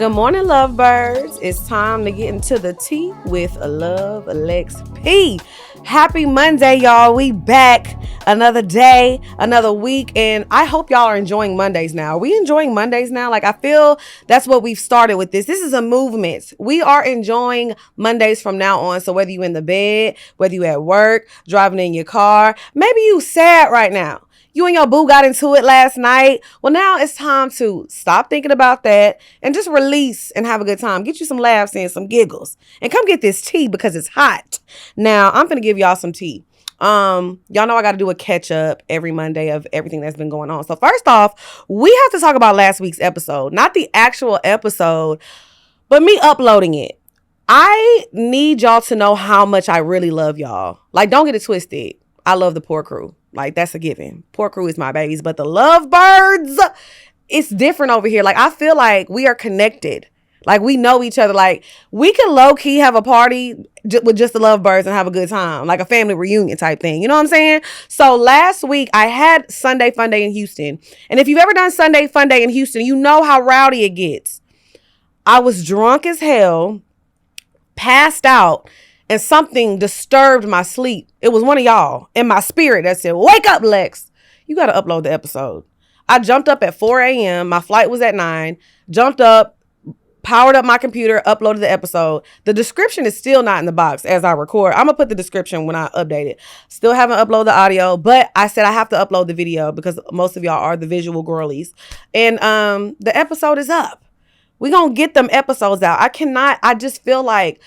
Good morning, lovebirds. It's time to get into the tea with Love Lex P. Happy Monday, y'all. We back another day, another week, and I hope y'all are enjoying Mondays now. Are we enjoying Mondays now? Like, I feel that's what we've started with this. This is a movement. We are enjoying Mondays from now on. So whether you in the bed, whether you at work, driving in your car, maybe you sad right now. You and your boo got into it last night. Well, now it's time to stop thinking about that and just release and have a good time. Get you some laughs and some giggles. And come get this tea because it's hot. Now, I'm going to give y'all some tea. Y'all know I got to do a catch up every Monday of everything that's been going on. So first off, we have to talk about last week's episode. Not the actual episode, but me uploading it. I need y'all to know how much I really love y'all. Like, don't get it twisted. I love the poor crew. Like, that's a given. Poor crew is my babies. But the lovebirds, it's different over here. Like, I feel like we are connected. Like, we know each other. Like, we can low-key have a party with just the lovebirds and have a good time. Like a family reunion type thing. You know what I'm saying? So, last week, I had Sunday Funday in Houston. And if you've ever done Sunday Funday in Houston, you know how rowdy it gets. I was drunk as hell, passed out, and something disturbed my sleep. It was one of y'all in my spirit that said, wake up, Lex. You got to upload the episode. I jumped up at 4 a.m. My flight was at 9. Jumped up, powered up my computer, uploaded the episode. The description is still not in the box as I record. I'm going to put the description when I update it. Still haven't uploaded the audio, but I said I have to upload the video because most of y'all are the visual girlies. And the episode is up. We're going to get them episodes out. I just feel like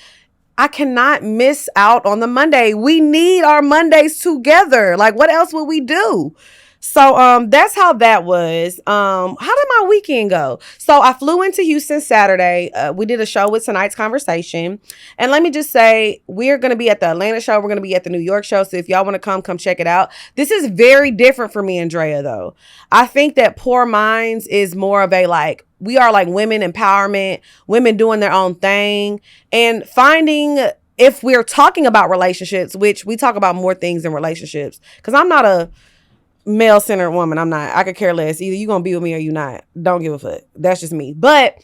I cannot miss out on the Monday. We need our Mondays together. Like, what else would we do? So that's how that was. How did my weekend go? So I flew into Houston Saturday. We did a show with Tonight's Conversation. And let me just say, we're going to be at the Atlanta show. We're going to be at the New York show. So if y'all want to come check it out. This is very different for me and Drea, though. I think that Poor Minds is more of a, like, we are like women empowerment, women doing their own thing, and finding, if we're talking about relationships, which we talk about more things in relationships, because I'm not a male-centered woman. I'm not. I could care less. Either you're going to be with me or you're not. Don't give a fuck. That's just me. But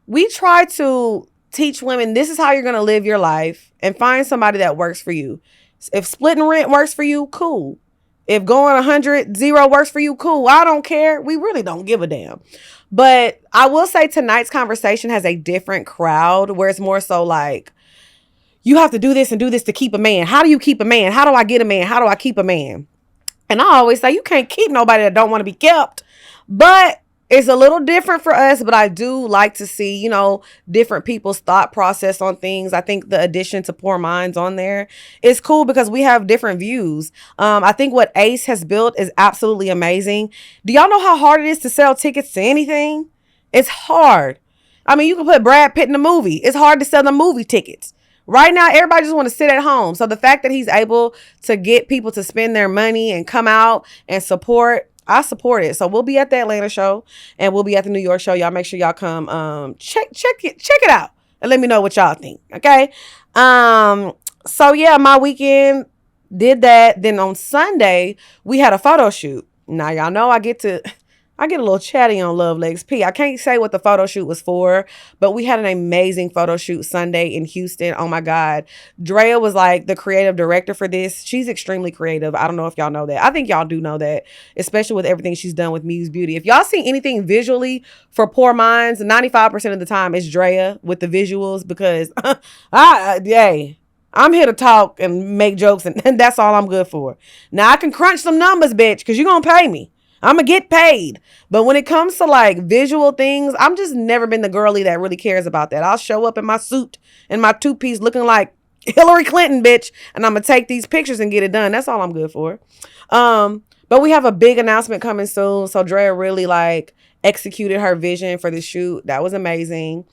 we try to teach women, this is how you're going to live your life, and find somebody that works for you. If splitting rent works for you, cool. If going 100-0 works for you, cool. I don't care. We really don't give a damn. But I will say Tonight's Conversation has a different crowd where it's more so like, you have to do this and do this to keep a man. How do you keep a man? How do I get a man? How do I keep a man? And I always say, you can't keep nobody that don't want to be kept. But it's a little different for us, but I do like to see, you know, different people's thought process on things. I think the addition to Poor Minds on there is cool because we have different views. I think what Ace has built is absolutely amazing. Do y'all know how hard it is to sell tickets to anything? It's hard. I mean, you can put Brad Pitt in a movie. It's hard to sell the movie tickets. Right now, everybody just want to sit at home. So the fact that he's able to get people to spend their money and come out and support, I support it. So we'll be at the Atlanta show and we'll be at the New York show. Y'all make sure y'all come check it out and let me know what y'all think. Okay. So yeah, my weekend did that. Then on Sunday, we had a photo shoot. Now y'all know I get a little chatty on Love Legs P. I can't say what the photo shoot was for, but we had an amazing photo shoot Sunday in Houston. Oh my God. Drea was like the creative director for this. She's extremely creative. I don't know if y'all know that. I think y'all do know that, especially with everything she's done with Muse Beauty. If y'all see anything visually for Poor Minds, 95% of the time it's Drea with the visuals because I'm here to talk and make jokes and that's all I'm good for. Now I can crunch some numbers, bitch, because you're going to pay me. I'm going to get paid. But when it comes to like visual things, I'm just never been the girly that really cares about that. I'll show up in my suit and my two-piece looking like Hillary Clinton, bitch. And I'm going to take these pictures and get it done. That's all I'm good for. But we have a big announcement coming soon. So Drea really like executed her vision for the shoot. That was amazing.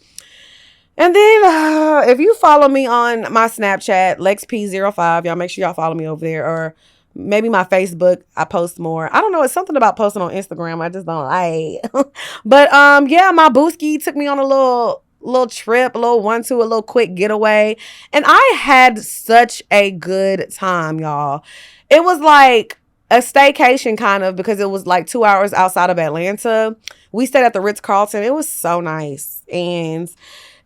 And then if you follow me on my Snapchat, LexP05, y'all make sure y'all follow me over there, or maybe my Facebook, I post more. I don't know. It's something about posting on Instagram. I just don't like. But yeah, my booski took me on a little trip, a little quick getaway. And I had such a good time, y'all. It was like a staycation kind of, because it was like 2 hours outside of Atlanta. We stayed at the Ritz-Carlton. It was so nice. And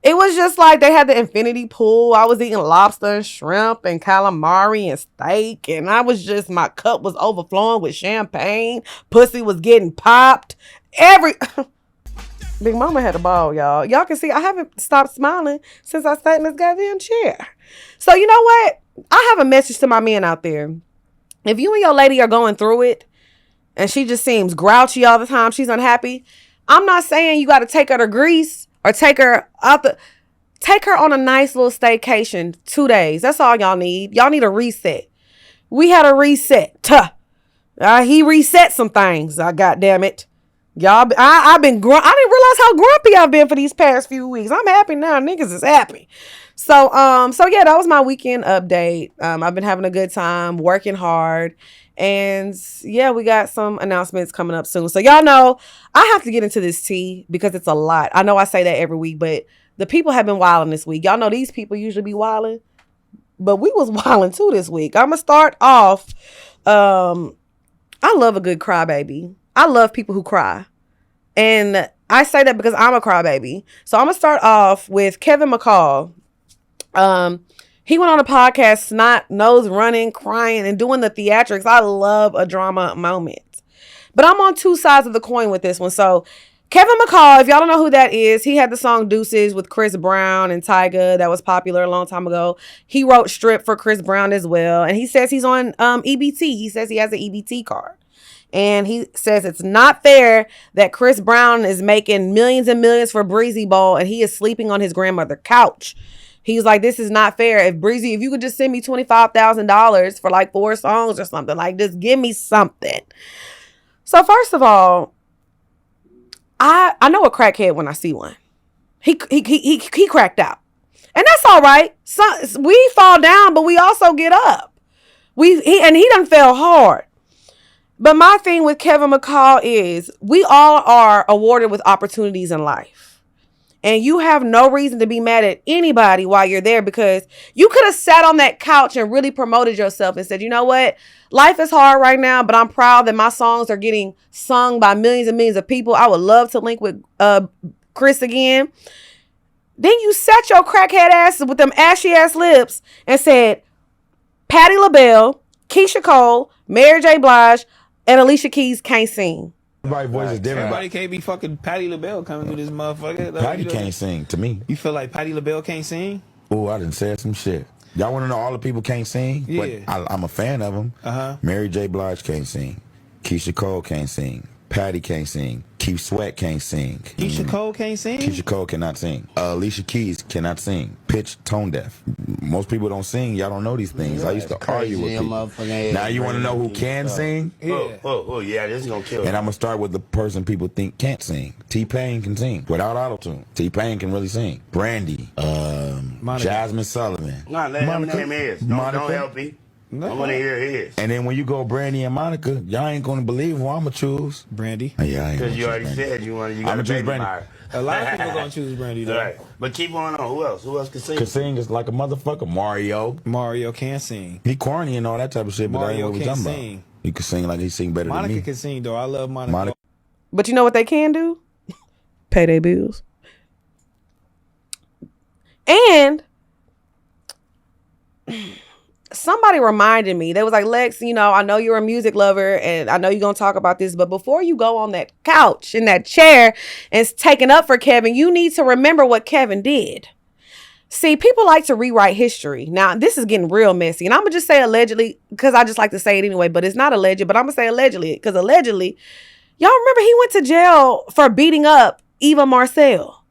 it was just like they had the infinity pool. I was eating lobster and shrimp and calamari and steak. And I was just, my cup was overflowing with champagne. Pussy was getting popped. Big Mama had a ball, y'all. Y'all can see I haven't stopped smiling since I sat in this goddamn chair. So you know what? I have a message to my men out there. If you and your lady are going through it and she just seems grouchy all the time, she's unhappy, I'm not saying you got to take her to Greece or take her on a nice little staycation 2 days. That's all y'all need. Y'all need a reset. We had a reset. He reset some things. God damn it. Y'all, I didn't realize how grumpy I've been for these past few weeks. I'm happy now. Niggas is happy. So yeah, that was my weekend update. I've been having a good time, working hard. And yeah, we got some announcements coming up soon. So y'all know I have to get into this tea because it's a lot. I know I say that every week, but the people have been wilding this week. Y'all know these people usually be wilding, but we was wilding too this week. I'm going to start off. I love a good crybaby. I love people who cry. And I say that because I'm a crybaby. So I'm going to start off with Kevin McCall. He went on a podcast, snot, nose running, crying, and doing the theatrics. I love a drama moment. But I'm on two sides of the coin with this one. So Kevin McCall, if y'all don't know who that is, he had the song Deuces with Chris Brown and Tyga that was popular a long time ago. He wrote Strip for Chris Brown as well. And he says he's on EBT. He says he has an EBT card. And he says it's not fair that Chris Brown is making millions and millions for Breezy Bowl and he is sleeping on his grandmother's couch. He's like, this is not fair. If you could just send me $25,000 for like 4 songs or something, like just give me something. So first of all, I know a crackhead when I see one. He cracked out. And that's all right. So, we fall down, but we also get up. He done fell hard. But my thing with Kevin McCall is we all are awarded with opportunities in life. And you have no reason to be mad at anybody while you're there because you could have sat on that couch and really promoted yourself and said, you know what? Life is hard right now, but I'm proud that my songs are getting sung by millions and millions of people. I would love to link with Chris again. Then you sat your crackhead asses with them ashy ass lips and said, Patti LaBelle, Keisha Cole, Mary J. Blige, and Alicia Keys can't sing. Everybody's voice is different. Everybody can't be fucking Patti LaBelle coming through this motherfucker. Patti can't sing to me. You feel like Patti LaBelle can't sing? Oh, I done said some shit. Y'all want to know all the people can't sing? Yeah. But I'm a fan of them. Mary J. Blige can't sing. Keisha Cole can't sing. Patti can't sing. Keith Sweat can't sing. Keisha Cole can't sing? Keisha Cole cannot sing. Alicia Keys cannot sing. Pitch tone deaf. Most people don't sing. Y'all don't know these things. I used to argue with people. Now you want to know who can sing? Yeah. Oh, yeah, this is going to kill And I'm going to start with the person people think can't sing. T-Pain can sing without auto-tune. T-Pain can really sing. Brandy. Jasmine Sullivan. No, let him name his. Don't help me. No. I want to hear his. And then when you go Brandy and Monica, y'all ain't gonna believe who I'ma choose. Brandy. Yeah, I ain't Because you already Brandy. said you got I'ma a choose baby Brandy. by her. A lot of people gonna choose Brandy though. Right. But keep on. Who else? Who else can sing? Can sing is like a motherfucker. Mario can't sing. He corny and all that type of shit, but that ain't Mario what we can't talking sing. about. He can sing like he sing better Monica than me. can sing though. I love Monica. But you know what they can do? Pay their bills. And somebody reminded me, they was like, Lex, you know, I know you're a music lover and I know you're going to talk about this, but before you go on that couch in that chair and it's taken up for Kevin, you need to remember what Kevin did. See, people like to rewrite history. Now, this is getting real messy. And I'm going to just say allegedly because I just like to say it anyway, but it's not alleged, but I'm going to say allegedly because allegedly, y'all remember he went to jail for beating up Eva Marcel.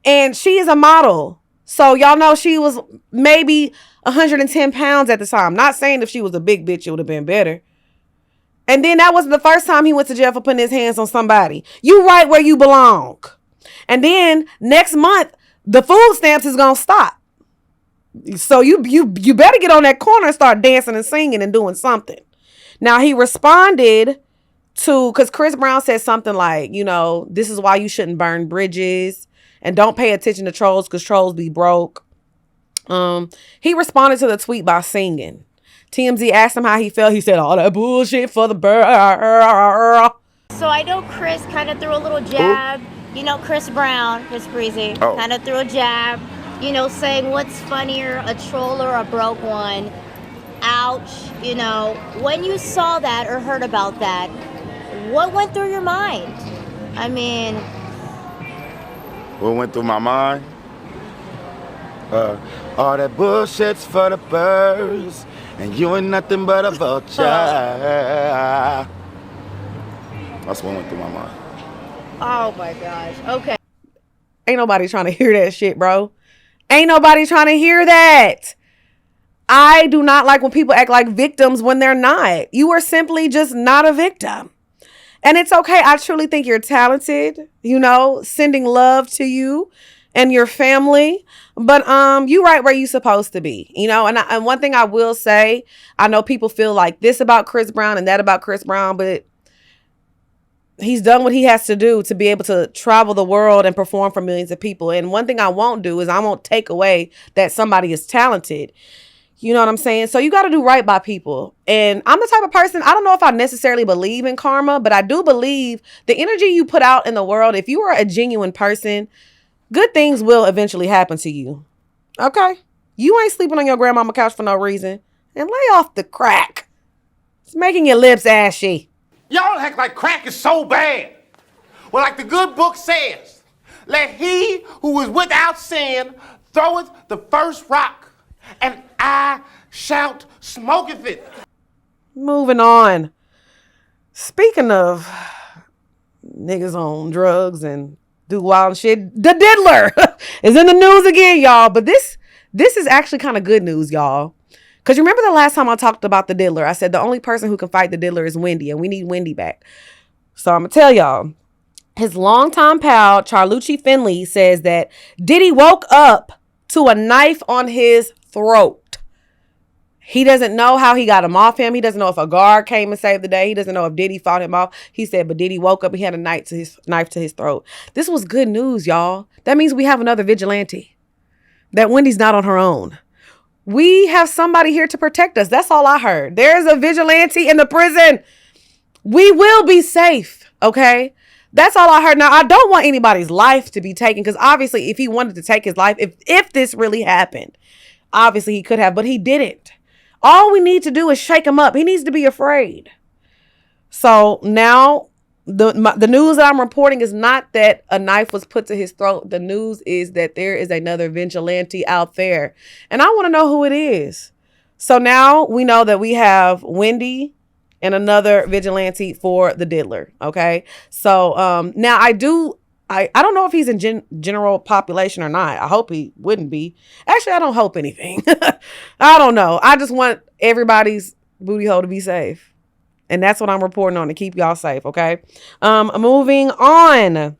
And she is a model. So y'all know she was maybe 110 pounds at the time. Not saying if she was a big bitch, it would have been better. And then that wasn't the first time he went to jail for putting his hands on somebody. You right where you belong. And then next month, the food stamps is going to stop. So you better get on that corner and start dancing and singing and doing something. Now he responded to, because Chris Brown said something like, you know, this is why you shouldn't burn bridges and don't pay attention to trolls because trolls be broke. He responded to the tweet by singing. TMZ asked him how he felt. He said, all that bullshit for the bird. So I know Chris kind of threw a little jab. You know, Chris Brown, Chris Breezy, kind of threw a jab, you know, saying what's funnier, a troll or a broke one. Ouch. You know, when you saw that or heard about that, what went through your mind? I mean... What went through my mind? All that bullshit's for the birds, and you ain't nothing but a vulture. That's what went through my mind. Oh my gosh. Okay. Ain't nobody trying to hear that shit, bro. Ain't nobody trying to hear that. I do not like when people act like victims when they're not. You are simply just not a victim. And it's okay. I truly think you're talented, you know, sending love to you and your family. But you right where you supposed to be, you know. And one thing I will say, I know people feel like this about Chris Brown and that about Chris Brown, but he's done what he has to do to be able to travel the world and perform for millions of people. And one thing I won't do is I won't take away that somebody is talented. You know what I'm saying? So you got to do right by people. And I'm the type of person, I don't know if I necessarily believe in karma, but I do believe the energy you put out in the world, if you are a genuine person, good things will eventually happen to you. Okay? You ain't sleeping on your grandmama couch for no reason. And lay off the crack. It's making your lips ashy. Y'all act like crack is so bad. Well, like the good book says, let he who is without sin throweth the first rock, and I shout smoketh it. Moving on. Speaking of niggas on drugs and do wild shit, the Diddler is in the news again, y'all. But this is actually kind of good news, y'all. Because you remember the last time I talked about the Diddler, I said the only person who can fight the Diddler is Wendy, and we need Wendy back. So I'm going to tell y'all, his longtime pal, Charlucci Finley, says that Diddy woke up to a knife on his throat. He doesn't know how he got him off him. He doesn't know if a guard came and saved the day. He doesn't know if Diddy fought him off. He said, but Diddy woke up, he had a knife to his throat. This was good news, y'all. That means we have another vigilante. That Wendy's not on her own. We have somebody here to protect us. That's all I heard. There's a vigilante in the prison. We will be safe, okay? That's all I heard. Now, I don't want anybody's life to be taken, because obviously if he wanted to take his life, if this really happened, obviously he could have, but he didn't. All we need to do is shake him up. He needs to be afraid. So now the news that I'm reporting is not that a knife was put to his throat. The news is that there is another vigilante out there. And I want to know who it is. So now we know that we have Wendy and another vigilante for the Diddler. Okay. So now I don't know if he's in general population or not. I hope he wouldn't be. Actually, I don't hope anything. I don't know. I just want everybody's booty hole to be safe. And that's what I'm reporting on, to keep y'all safe, okay? Moving on.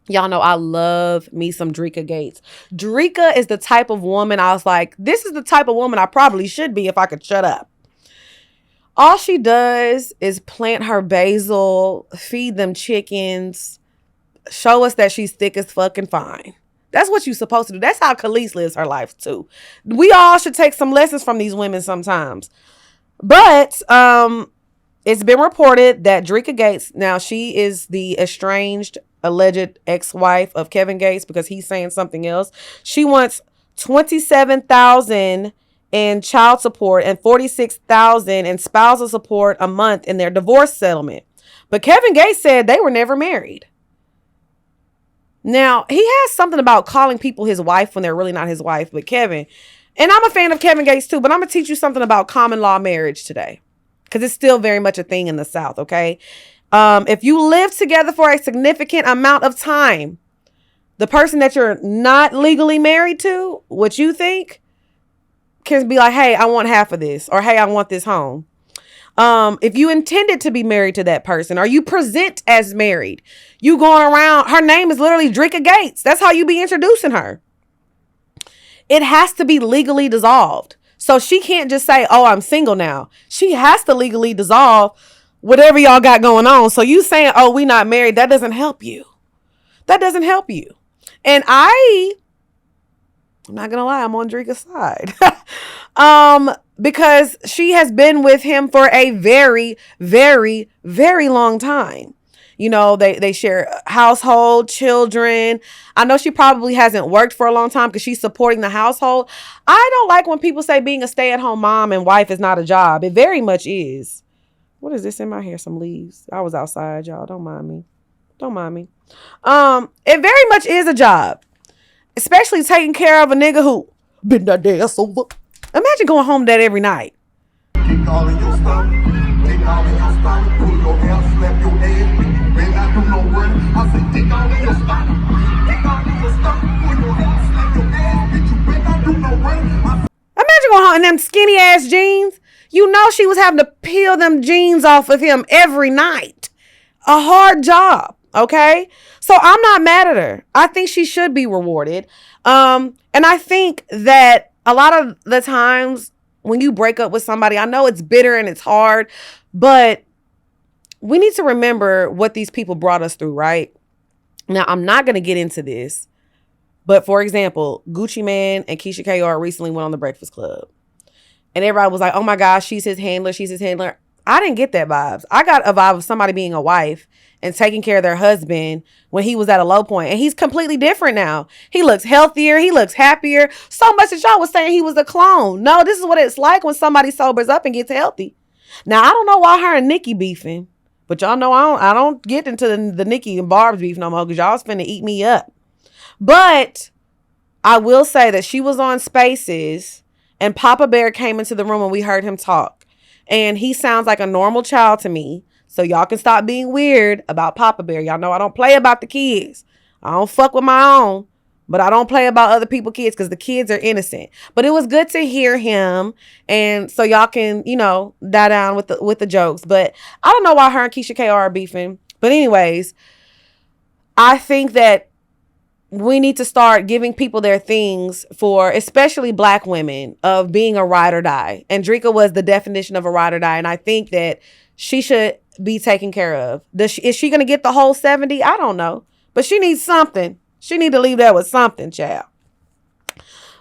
Y'all know I love me some Dreka Gates. Dreka is the type of woman I was like, this is the type of woman I probably should be if I could shut up. All she does is plant her basil, feed them chickens, show us that she's thick as fucking fine. That's what you're supposed to do. That's how Khalees lives her life too. We all should take some lessons from these women sometimes. But it's been reported that Dreka Gates, now she is the estranged alleged ex-wife of Kevin Gates, because he's saying something else. She wants $27,000 in child support and $46,000 in spousal support a month in their divorce settlement. But Kevin Gates said they were never married. Now, he has something about calling people his wife when they're really not his wife. But Kevin, and I'm a fan of Kevin Gates too, but I'm going to teach you something about common law marriage today, because it's still very much a thing in the South, okay? If you live together for a significant amount of time, the person that you're not legally married to, what you think, can be like, hey, I want half of this, or hey, I want this home. If you intended to be married to that person, or you present as married, you going around, her name is literally Dreka Gates. That's how you be introducing her. It has to be legally dissolved. So she can't just say, oh, I'm single now. She has to legally dissolve whatever y'all got going on. So you saying, oh, we not married, that doesn't help you. That doesn't help you. And I'm not going to lie, I'm on Dreka's side. Because she has been with him for a very, very, very long time. You know, they share household, children. I know she probably hasn't worked for a long time because she's supporting the household. I don't like when people say being a stay-at-home mom and wife is not a job. It very much is. What is this in my hair? Some leaves. I was outside, y'all. Don't mind me. Don't mind me. It very much is a job. Especially taking care of a nigga who been that ass over. Imagine going home to that every night. Take all in your stomach. Take all in your stomach. Pull your hair, slap your ass. Better not do no running. I said, take all in your stomach. Take all in your stomach. Pull your hair, slap your ass. Bitch, you better not do no running. Imagine going home in them skinny ass jeans. You know she was having to peel them jeans off of him every night. A hard job, okay? So I'm not mad at her. I think she should be rewarded. And I think that a lot of the times when you break up with somebody, I know it's bitter and it's hard, but we need to remember what these people brought us through, right? Now, I'm not going to get into this, but for example, Gucci Mane and Keisha Kr recently went on The Breakfast Club. And everybody was like, oh my gosh, she's his handler. She's his handler. I didn't get that vibes. I got a vibe of somebody being a wife and taking care of their husband when he was at a low point. And he's completely different now. He looks healthier. He looks happier. So much that y'all was saying he was a clone. No, this is what it's like when somebody sobers up and gets healthy. Now, I don't know why her and Nicki beefing. But y'all know I don't get into the Nicki and Barb's beef no more because y'all's finna eat me up. But I will say that she was on Spaces and Papa Bear came into the room and we heard him talk. And he sounds like a normal child to me. So y'all can stop being weird about Papa Bear. Y'all know I don't play about the kids. I don't fuck with my own. But I don't play about other people's kids because the kids are innocent. But it was good to hear him. And so y'all can, you know, die down with the jokes. But I don't know why her and Keisha Kr are beefing. But anyways, I think that we need to start giving people their things for, especially black women, of being a ride or die. And Dreka was the definition of a ride or die. And I think that she should be taken care of. Is she going to get the whole 70? I don't know. But she needs something. She need to leave that with something, child.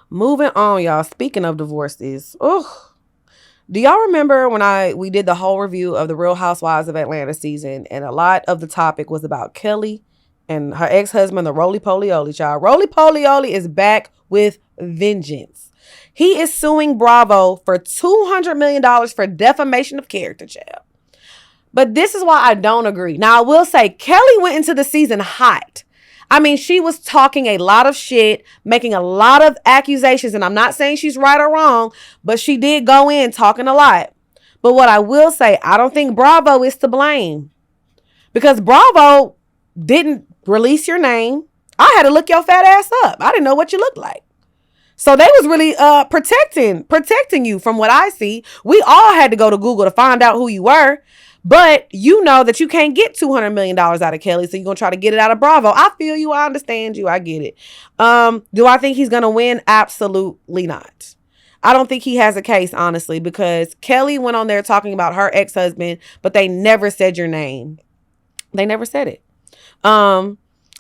Moving on, y'all. Speaking of divorces. Do y'all remember when we did the whole review of the Real Housewives of Atlanta season? And a lot of the topic was about Kelly and her ex-husband, the roly-poly-oly child. Roly-poly-oly is back with vengeance. He is suing Bravo for $200 million for defamation of character, child. But this is why I don't agree. Now, I will say, Kelly went into the season hot. I mean, she was talking a lot of shit, making a lot of accusations, and I'm not saying she's right or wrong, but she did go in talking a lot. But what I will say, I don't think Bravo is to blame. Because Bravo didn't release your name. I had to look your fat ass up. I didn't know what you looked like. So they was really protecting you from what I see. We all had to go to Google to find out who you were. But you know that you can't get $200 million out of Kelly, so you're going to try to get it out of Bravo. I feel you. I understand you. I get it. Do I think he's going to win? Absolutely not. I don't think he has a case, honestly, because Kelly went on there talking about her ex-husband, but they never said your name. They never said it.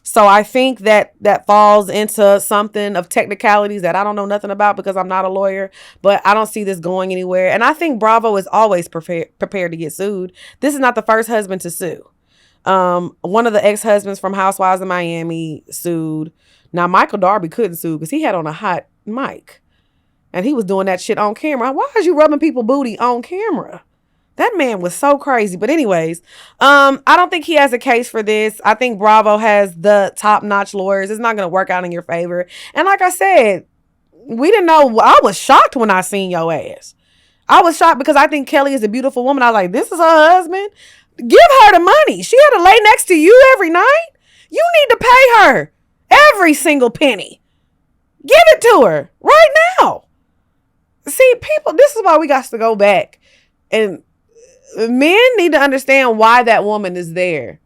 So I think that falls into something of technicalities that I don't know nothing about because I'm not a lawyer, but I don't see this going anywhere. And I think Bravo is always prepared to get sued. This is not the first husband to sue. One of the ex-husbands from Housewives of Miami sued. Now, Michael Darby couldn't sue because he had on a hot mic and he was doing that shit on camera. Why is you rubbing people's booty on camera? That man was so crazy. But anyways, I don't think he has a case for this. I think Bravo has the top-notch lawyers. It's not going to work out in your favor. And like I said, we didn't know. I was shocked when I seen your ass. I was shocked because I think Kelly is a beautiful woman. I was like, this is her husband? Give her the money. She had to lay next to you every night. You need to pay her every single penny. Give it to her right now. See, people, this is why we got to go back and men need to understand why that woman is there.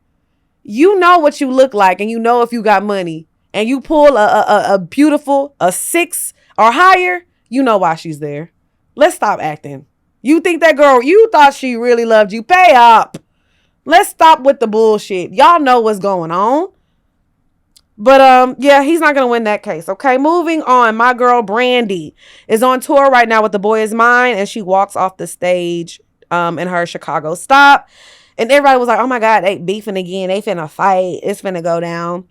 You know what you look like and you know if you got money and you pull a beautiful, a 6 or higher, you know why she's there. Let's stop acting. You think that girl, you thought she really loved you. Pay up. Let's stop with the bullshit. Y'all know what's going on. But yeah, he's not gonna win that case. Okay, moving on. My girl Brandy is on tour right now with The Boy Is Mine, and she walks off the stage in her Chicago stop. And everybody was like, oh my God, they beefing again. They finna fight. It's finna go down.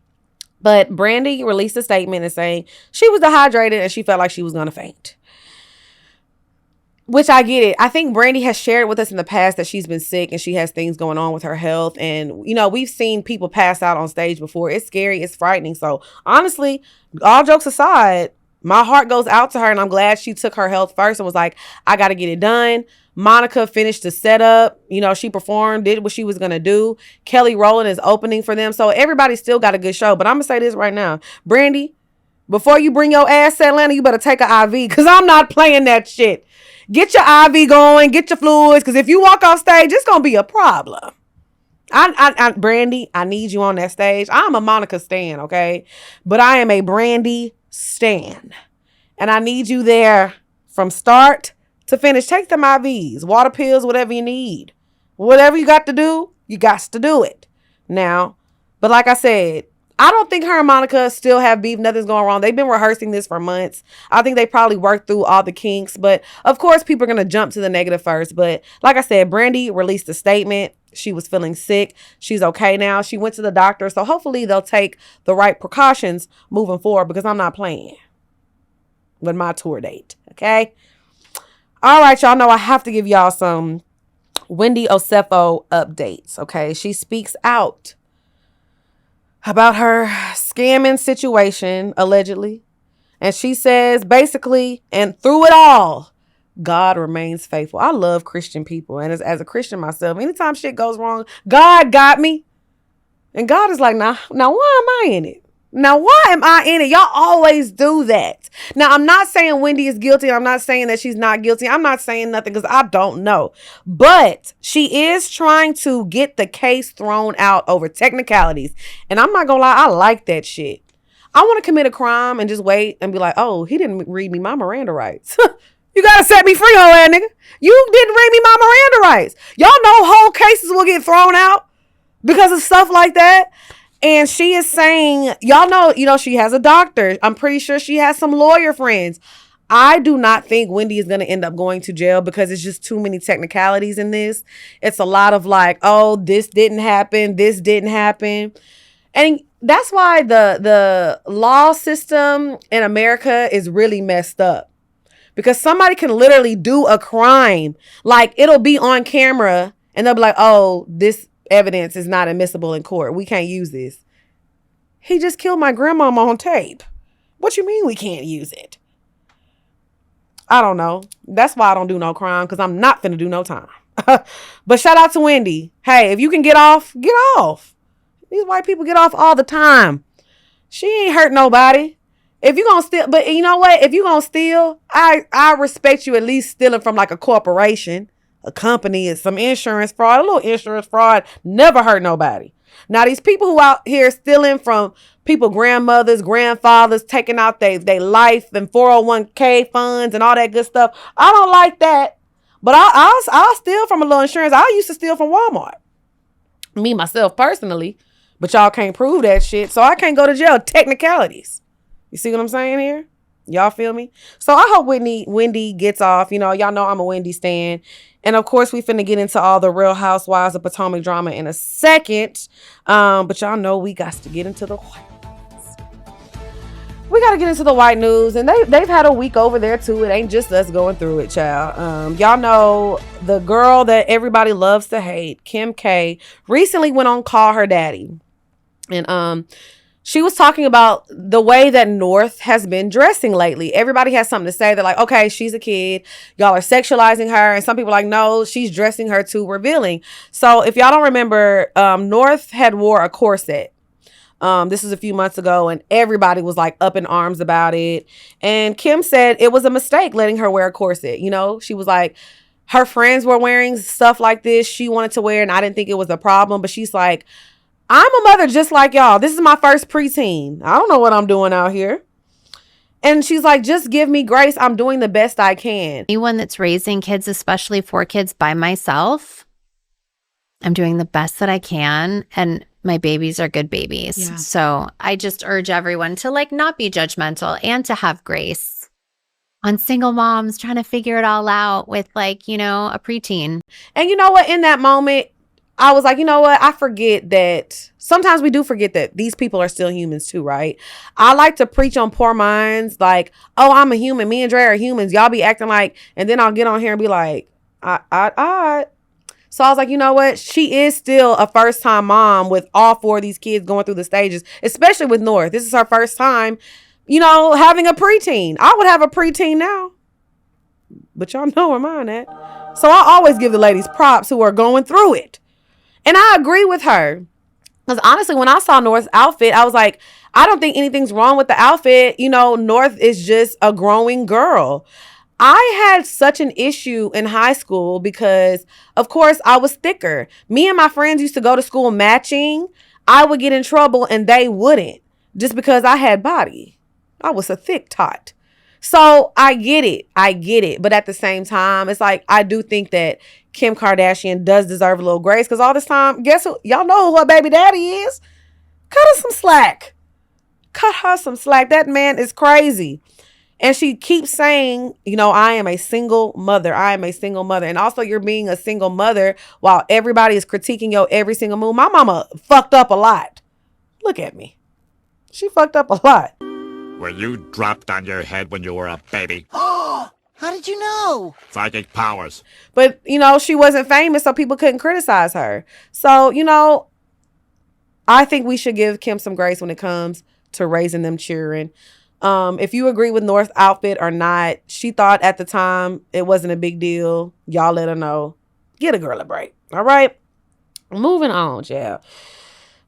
But Brandy released a statement and saying she was dehydrated and she felt like she was gonna faint. Which I get it. I think Brandy has shared with us in the past that she's been sick and she has things going on with her health. And, you know, we've seen people pass out on stage before. It's scary. It's frightening. So, honestly, all jokes aside, my heart goes out to her. And I'm glad she took her health first and was like, I got to get it done. Monica finished the setup. You know, she performed, did what she was going to do. Kelly Rowland is opening for them. So, everybody still got a good show. But I'm going to say this right now. Brandy, before you bring your ass to Atlanta, you better take an IV because I'm not playing that shit. Get your IV going, get your fluids, because if you walk off stage, it's going to be a problem. Brandy, I need you on that stage. I'm a Monica stan, okay? But I am a Brandy stan. And I need you there from start to finish. Take them IVs, water pills, whatever you need. Whatever you got to do, you got to do it. Now, but like I said, I don't think her and Monica still have beef. Nothing's going wrong. They've been rehearsing this for months. I think they probably worked through all the kinks. But, of course, people are going to jump to the negative first. But, like I said, Brandy released a statement. She was feeling sick. She's okay now. She went to the doctor. So, hopefully, they'll take the right precautions moving forward because I'm not playing with my tour date. Okay? All right, y'all know I have to give y'all some Wendy Osefo updates. Okay? She speaks out about her scamming situation, allegedly. And she says, basically, and through it all, God remains faithful. I love Christian people. And as a Christian myself, anytime shit goes wrong, God got me. And God is like, now why am I in it? Now, why am I in it? Y'all always do that. Now, I'm not saying Wendy is guilty. I'm not saying that she's not guilty. I'm not saying nothing because I don't know. But she is trying to get the case thrown out over technicalities. And I'm not going to lie, I like that shit. I want to commit a crime and just wait and be like, oh, he didn't read me my Miranda rights. You got to set me free, whole ass nigga. You didn't read me my Miranda rights. Y'all know whole cases will get thrown out because of stuff like that. And she is saying, y'all know, she has a doctor. I'm pretty sure she has some lawyer friends. I do not think Wendy is going to end up going to jail because it's just too many technicalities in this. It's a lot of like, oh, this didn't happen. This didn't happen. And that's why the law system in America is really messed up. Because somebody can literally do a crime. Like, it'll be on camera and they'll be like, oh, this evidence is not admissible in court. We can't use this. He just killed my grandmama on tape. What you mean we can't use it? I don't know. That's why I don't do no crime, because I'm not finna do no time. But shout out to Wendy. Hey, if you can get off, get off. These white people get off all the time. She ain't hurt nobody. If you gonna steal, but you know what? If you gonna steal, I respect you at least stealing from like a corporation, a company, some insurance fraud. A little insurance fraud never hurt nobody. Now, these people who out here stealing from people, grandmothers, grandfathers, taking out their life and 401k funds and all that good stuff, I don't like that. But I'll steal from a little insurance. I used to steal from Walmart. Me, myself, personally. But y'all can't prove that shit, so I can't go to jail. Technicalities. You see what I'm saying here? Y'all feel me? So I hope Wendy gets off. Y'all know I'm a Wendy stan. And of course, we finna get into all the Real Housewives of Potomac drama in a second. But y'all know we got to get into the white news. We got to get into the white news. And they've had a week over there too. It ain't just us going through it, child. Y'all know the girl that everybody loves to hate, Kim K, recently went on Call Her Daddy. And she was talking about the way that North has been dressing lately. Everybody has something to say. They're like, okay, she's a kid. Y'all are sexualizing her. And some people are like, no, she's dressing her too revealing. So if y'all don't remember, North had wore a corset. This was a few months ago, and everybody was like up in arms about it. And Kim said it was a mistake letting her wear a corset. She was like, her friends were wearing stuff like this. She wanted to wear, and I didn't think it was a problem. But she's like, I'm a mother just like y'all. This is my first preteen. I don't know what I'm doing out here. And she's like, just give me grace. I'm doing the best I can. Anyone that's raising kids, especially 4 kids by myself, I'm doing the best that I can. And my babies are good babies. Yeah. So I just urge everyone to like not be judgmental and to have grace on single moms trying to figure it all out with like, you know, a preteen. And you know what? In that moment, I was like, you know what? I forget that sometimes we do forget that these people are still humans too, right? I like to preach on poor minds like, oh, I'm a human. Me and Dre are humans. Y'all be acting like, and then I'll get on here and be like, So I was like, you know what? She is still a first time mom with all 4 of these kids going through the stages, especially with North. This is her first time, you know, having a preteen. I would have a preteen now, but y'all know where mine at. So I always give the ladies props who are going through it. And I agree with her. Because honestly, when I saw North's outfit, I was like, I don't think anything's wrong with the outfit. You know, North is just a growing girl. I had such an issue in high school because, of course, I was thicker. Me and my friends used to go to school matching. I would get in trouble and they wouldn't just because I had body. I was a thick tot. So I get it. But at the same time, it's like I do think that Kim Kardashian does deserve a little grace because all this time, guess who? Y'all know who her baby daddy is. Cut her some slack. That man is crazy. And she keeps saying, you know, I am a single mother. And also you're being a single mother while everybody is critiquing your every single move. My mama fucked up a lot. Look at me. She fucked up a lot. Were you dropped on your head when you were a baby? How did you know? Psychic powers. But, you know, she wasn't famous, so people couldn't criticize her. So, you know, I think we should give Kim some grace when it comes to raising them children. If you agree with North's outfit or not, she thought at the time it wasn't a big deal. Y'all let her know. Get a girl a break. All right. Moving on, yeah.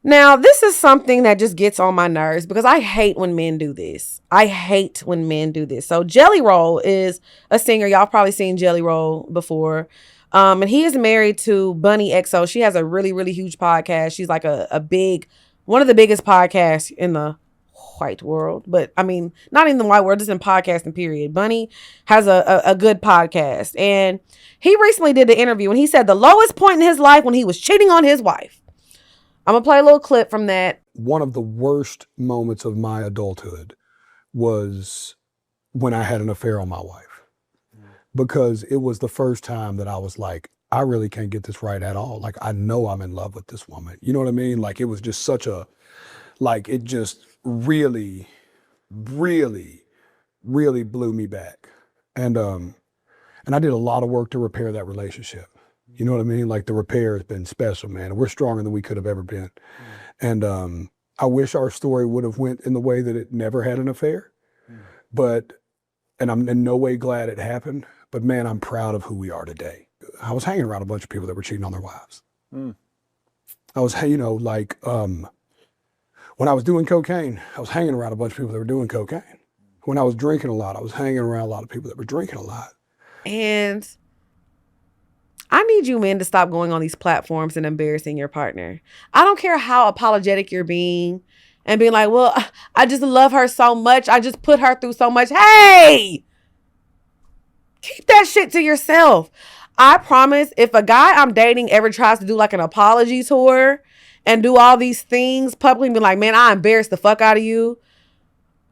Now, this is something that just gets on my nerves because I hate when men do this. So Jelly Roll is a singer. Y'all probably seen Jelly Roll before. And he is married to Bunny XO. She has a really, really huge podcast. She's like one of the biggest podcasts in the white world, but I mean, not in the white world, just in podcasting period. Bunny has a good podcast, and he recently did the interview and he said the lowest point in his life when he was cheating on his wife. I'm gonna play a little clip from that. One of the worst moments of my adulthood was when I had an affair on my wife, because it was the first time that I was like, I really can't get this right at all. Like, I know I'm in love with this woman. You know what I mean? Like, it was just it just really, really, really blew me back. And I did a lot of work to repair that relationship. You know what I mean? Like, the repair has been special, man. We're stronger than we could have ever been. And I wish our story would have went in the way that it never had an affair. And I'm in no way glad it happened, but man, I'm proud of who we are today. I was hanging around a bunch of people that were cheating on their wives. I was, when I was doing cocaine, I was hanging around a bunch of people that were doing cocaine. When I was drinking a lot, I was hanging around a lot of people that were drinking a lot. And I need you men to stop going on these platforms and embarrassing your partner. I don't care how apologetic you're being and being like, well, I just love her so much. I just put her through so much. Hey, keep that shit to yourself. I promise if a guy I'm dating ever tries to do like an apology tour and do all these things publicly and be like, man, I embarrassed the fuck out of you.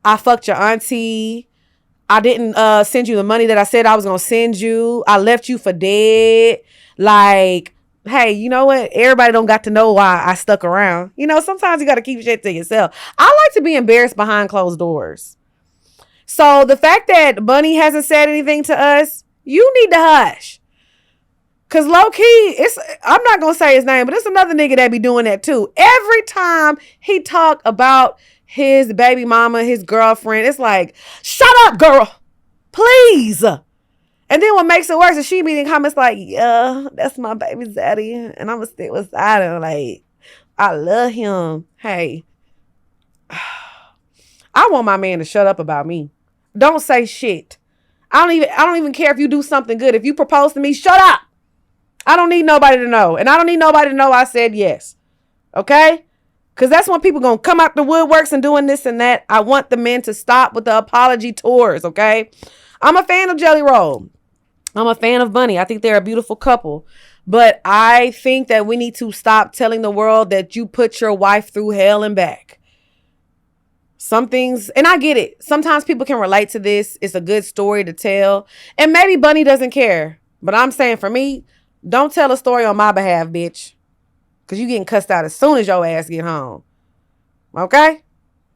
I fucked your auntie. I didn't send you the money that I said I was going to send you. I left you for dead. Like, hey, you know what? Everybody don't got to know why I stuck around. You know, sometimes you got to keep shit to yourself. I like to be embarrassed behind closed doors. So the fact that Bunny hasn't said anything to us, you need to hush. Cause low key, I'm not gonna say his name, but it's another nigga that be doing that too. Every time he talk about his baby mama, his girlfriend, it's like, shut up, girl, please. And then what makes it worse is she be in comments like, yeah, that's my baby daddy, and I'ma stick beside him. Like, I love him. Hey, I want my man to shut up about me. Don't say shit. I don't even care if you do something good. If you propose to me, shut up. I don't need nobody to know. And I don't need nobody to know I said yes. Okay? Because that's when people going to come out the woodworks and doing this and that. I want the men to stop with the apology tours. Okay? I'm a fan of Jelly Roll. I'm a fan of Bunny. I think they're a beautiful couple. But I think that we need to stop telling the world that you put your wife through hell and back. Some things, and I get it. Sometimes people can relate to this. It's a good story to tell. And maybe Bunny doesn't care. But I'm saying for me, don't tell a story on my behalf, bitch. Because you getting cussed out as soon as your ass get home. Okay?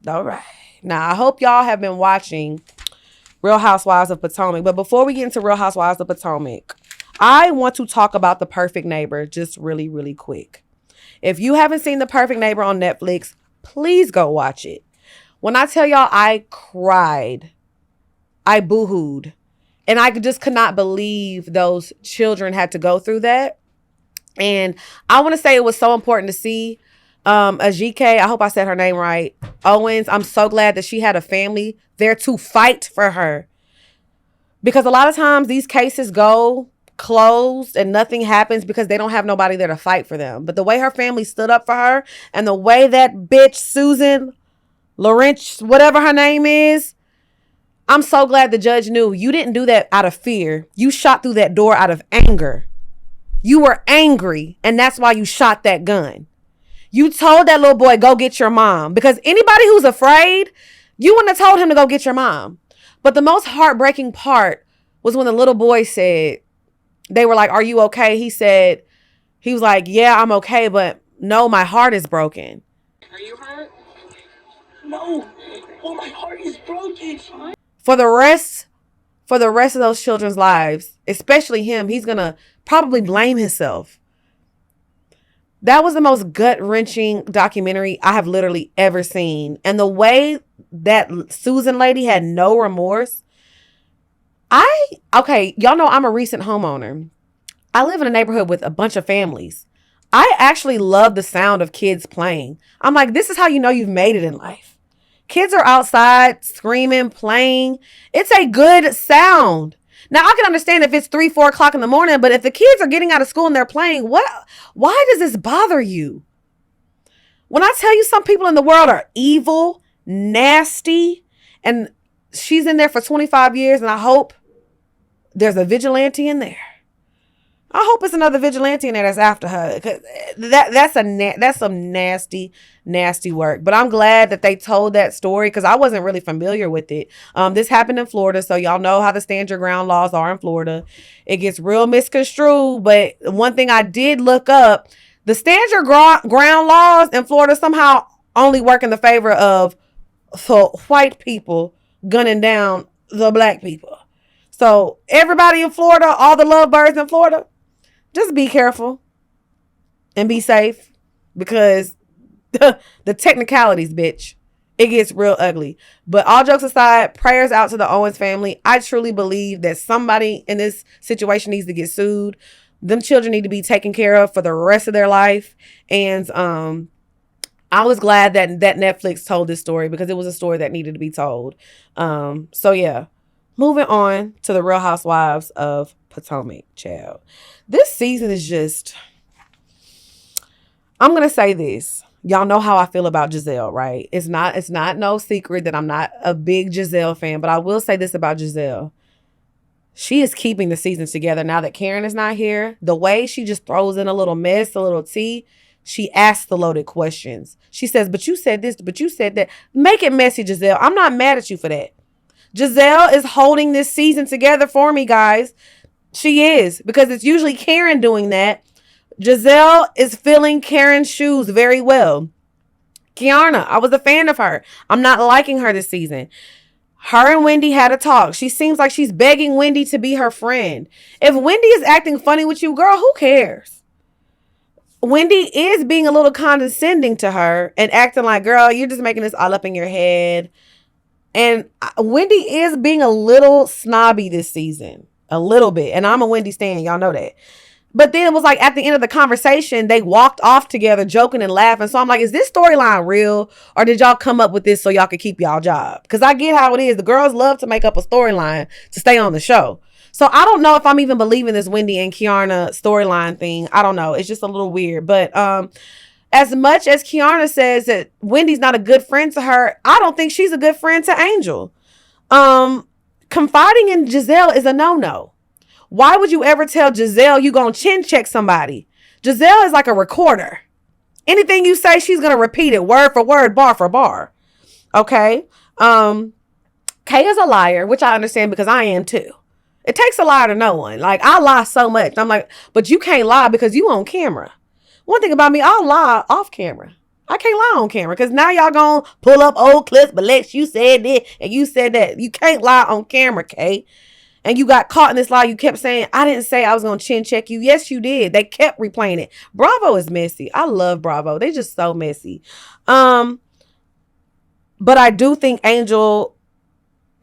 All right. Now, I hope y'all have been watching Real Housewives of Potomac. But before we get into Real Housewives of Potomac, I want to talk about The Perfect Neighbor just really, really quick. If you haven't seen The Perfect Neighbor on Netflix, please go watch it. When I tell y'all I cried, I boo-hooed, and I just could not believe those children had to go through that. And I want to say it was so important to see Ajike, I hope I said her name right, Owens. I'm so glad that she had a family there to fight for her. Because a lot of times these cases go closed and nothing happens because they don't have nobody there to fight for them. But the way her family stood up for her and the way that bitch Susan Lawrence, whatever her name is, I'm so glad the judge knew you didn't do that out of fear. You shot through that door out of anger. You were angry, and that's why you shot that gun. You told that little boy, go get your mom. Because anybody who's afraid, you wouldn't have told him to go get your mom. But the most heartbreaking part was when the little boy said, they were like, are you okay? He was like, yeah, I'm okay, but no, my heart is broken. Are you hurt? No. Oh, my heart is broken. For the rest of those children's lives, especially him, he's going to probably blame himself. That was the most gut-wrenching documentary I have literally ever seen. And the way that Susan lady had no remorse. Y'all know I'm a recent homeowner. I live in a neighborhood with a bunch of families. I actually love the sound of kids playing. I'm like, this is how you know you've made it in life. Kids are outside screaming, playing. It's a good sound. Now, I can understand if it's 3, 4 o'clock in the morning, but if the kids are getting out of school and they're playing, why does this bother you? When I tell you some people in the world are evil, nasty, and she's in there for 25 years, and I hope there's a vigilante in there. I hope it's another vigilante in there that's after her. Cause that's some nasty, nasty work. But I'm glad that they told that story because I wasn't really familiar with it. This happened in Florida, so y'all know how the stand your ground laws are in Florida. It gets real misconstrued, but one thing I did look up, the stand your ground laws in Florida somehow only work in the favor of white people gunning down the black people. So everybody in Florida, all the lovebirds in Florida, just be careful and be safe because the technicalities, bitch, it gets real ugly. But all jokes aside, prayers out to the Owens family. I truly believe that somebody in this situation needs to get sued. Them children need to be taken care of for the rest of their life. And I was glad that Netflix told this story because it was a story that needed to be told. So yeah, moving on to the Real Housewives of Potomac, child. This season is just, I'm going to say this. Y'all know how I feel about Giselle, right? It's not no secret that I'm not a big Giselle fan, but I will say this about Giselle. She is keeping the season together now that Karen is not here. The way she just throws in a little mess, a little tea, she asks the loaded questions. She says, but you said this, but you said that. Make it messy, Giselle. I'm not mad at you for that. Giselle is holding this season together for me, guys. She is, because it's usually Karen doing that. Giselle is filling Karen's shoes very well. Kiana, I was a fan of her. I'm not liking her this season. Her and Wendy had a talk. She seems like she's begging Wendy to be her friend. If Wendy is acting funny with you, girl, who cares? Wendy is being a little condescending to her and acting like, girl, you're just making this all up in your head. And Wendy is being a little snobby this season. A little bit. And I'm a Wendy stan. Y'all know that. But then it was like at the end of the conversation, they walked off together joking and laughing. So I'm like, is this storyline real? Or did y'all come up with this so y'all could keep y'all job? Because I get how it is. The girls love to make up a storyline to stay on the show. So I don't know if I'm even believing this Wendy and Kiana storyline thing. I don't know. It's just a little weird. But as much as Kiana says that Wendy's not a good friend to her, I don't think she's a good friend to Angel. Confiding in Giselle is a no-no. Why would you ever tell Giselle you gonna chin check somebody? Giselle is like a recorder. Anything you say, she's gonna repeat it word for word, bar for bar. Okay? Kay is a liar, which I understand because I am too. It takes a liar to know one. Like, I lie so much. I'm like, but you can't lie because you on camera. One thing about me, I'll lie off camera. I can't lie on camera because now y'all gonna pull up old clips, but Lex, you said this and you said that. You can't lie on camera, Kay. And you got caught in this lie. You kept saying, I didn't say I was gonna chin check you. Yes, you did. They kept replaying it. Bravo is messy. I love Bravo. They're just so messy. But I do think Angel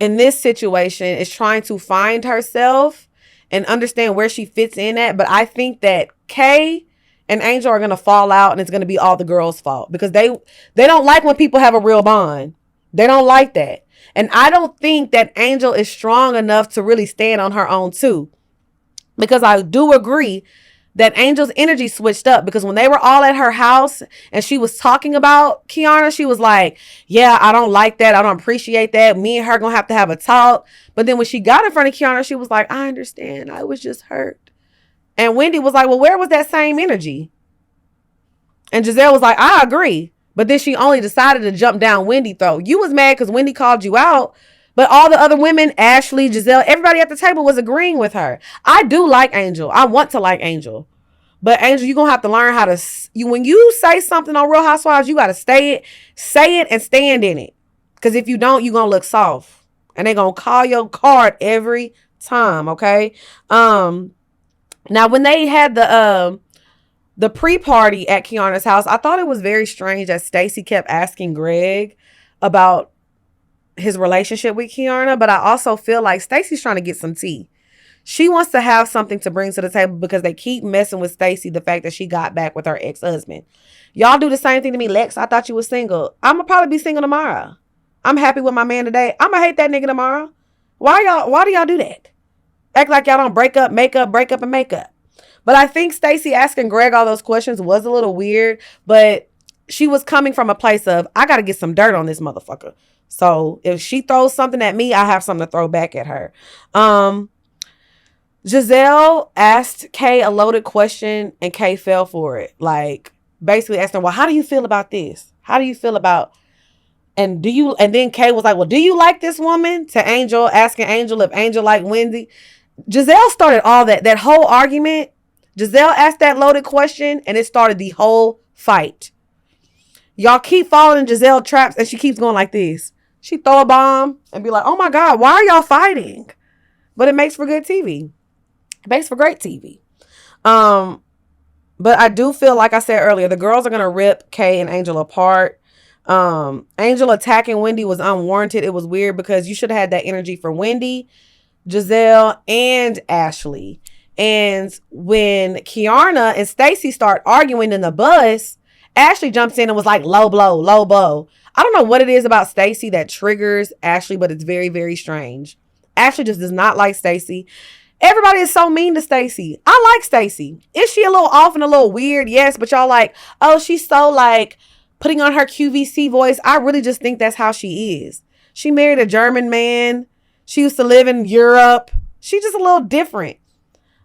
in this situation is trying to find herself and understand where she fits in at. But I think that Kay and Angel are going to fall out and it's going to be all the girls' fault because they don't like when people have a real bond. They don't like that. And I don't think that Angel is strong enough to really stand on her own too. Because I do agree that Angel's energy switched up because when they were all at her house and she was talking about Kiana, she was like, yeah, I don't like that. I don't appreciate that. Me and her gonna have to have a talk. But then when she got in front of Kiana, she was like, I understand. I was just hurt. And Wendy was like, well, where was that same energy? And Giselle was like, I agree. But then she only decided to jump down Wendy's throat. You was mad because Wendy called you out. But all the other women, Ashley, Giselle, everybody at the table was agreeing with her. I do like Angel. I want to like Angel. But Angel, you're going to have to learn how to... when you say something on Real Housewives, you got to say it and stand in it. Because if you don't, you're going to look soft. And they're going to call your card every time, okay? Now, when they had the pre-party at Kiana's house, I thought it was very strange that Stacey kept asking Greg about his relationship with Kiana, but I also feel like Stacey's trying to get some tea. She wants to have something to bring to the table because they keep messing with Stacey, the fact that she got back with her ex-husband. Y'all do the same thing to me. Lex, I thought you were single. I'm going to probably be single tomorrow. I'm happy with my man today. I'm going to hate that nigga tomorrow. Why do y'all do that? Act like y'all don't break up, make up, break up, and make up. But I think Stacey asking Greg all those questions was a little weird, but she was coming from a place of, I got to get some dirt on this motherfucker. So if she throws something at me, I have something to throw back at her. Giselle asked Kay a loaded question and Kay fell for it. Like basically asking her, well, how do you feel about this? How do you feel about, and then Kay was like, well, do you like this woman? To Angel, asking Angel if Angel liked Wendy. Giselle started all that whole argument. Giselle asked that loaded question and it started the whole fight. Y'all keep falling in Giselle traps and she keeps going like this. She throw a bomb and be like, oh my God, why are y'all fighting? But it makes for good TV. It makes for great TV. But I do feel, like I said earlier, the girls are going to rip Kay and Angel apart. Angel attacking Wendy was unwarranted. It was weird because you should have had that energy for Wendy, Giselle, and Ashley. And when Kiana and Stacey start arguing in the bus, Ashley jumps in and was like, low blow, low blow. I don't know what it is about Stacey that triggers Ashley, but it's very, very strange. Ashley just does not like Stacey. Everybody is so mean to Stacey. I like Stacey. Is she a little off and a little weird? Yes, but y'all like, oh, she's so like putting on her QVC voice. I really just think that's how she is. She married a German man. She used to live in Europe. She's just a little different.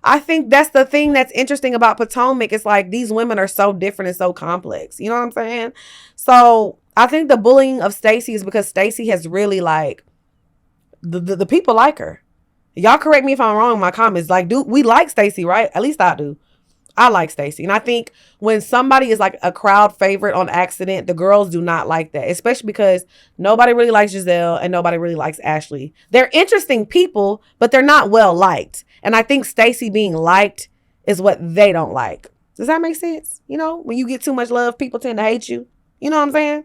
I think that's the thing that's interesting about Potomac. It's like these women are so different and so complex. You know what I'm saying? So I think the bullying of Stacey is because Stacey has really like, the people like her. Y'all correct me if I'm wrong in my comments. Like, we like Stacey, right? At least I do. I like Stacey. And I think when somebody is like a crowd favorite on accident, the girls do not like that. Especially because nobody really likes Giselle and nobody really likes Ashley. They're interesting people, but they're not well liked. And I think Stacey being liked is what they don't like. Does that make sense? You know, when you get too much love, people tend to hate you. You know what I'm saying?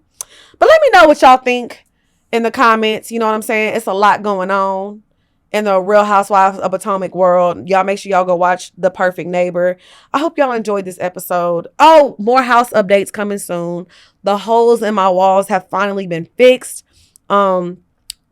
But let me know what y'all think in the comments. You know what I'm saying? It's a lot going on in the Real Housewives of Potomac world. Y'all make sure y'all go watch The Perfect Neighbor. I hope y'all enjoyed this episode. Oh, more house updates coming soon. The holes in my walls have finally been fixed. By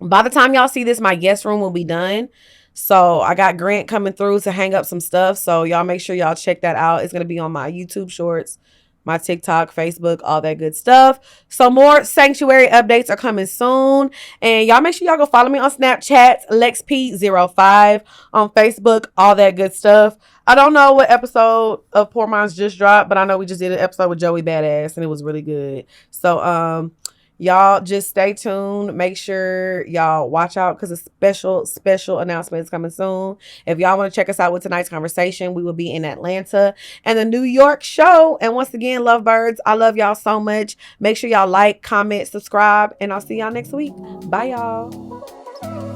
the time y'all see this, my guest room will be done. So I got Grant coming through to hang up some stuff. So y'all make sure y'all check that out. It's going to be on my YouTube shorts. my TikTok, Facebook, all that good stuff. So more sanctuary updates are coming soon. And y'all make sure y'all go follow me on Snapchat, LexP05, on Facebook, all that good stuff. I don't know what episode of Poor Minds just dropped, but I know we just did an episode with Joey Badass and it was really good. So y'all just stay tuned. Make sure y'all watch out because a special announcement is coming soon. If y'all want to check us out with tonight's conversation, we will be in Atlanta and the New York show. And once again, lovebirds, I love y'all so much. Make sure y'all like, comment, subscribe, and I'll see y'all next week. Bye, y'all.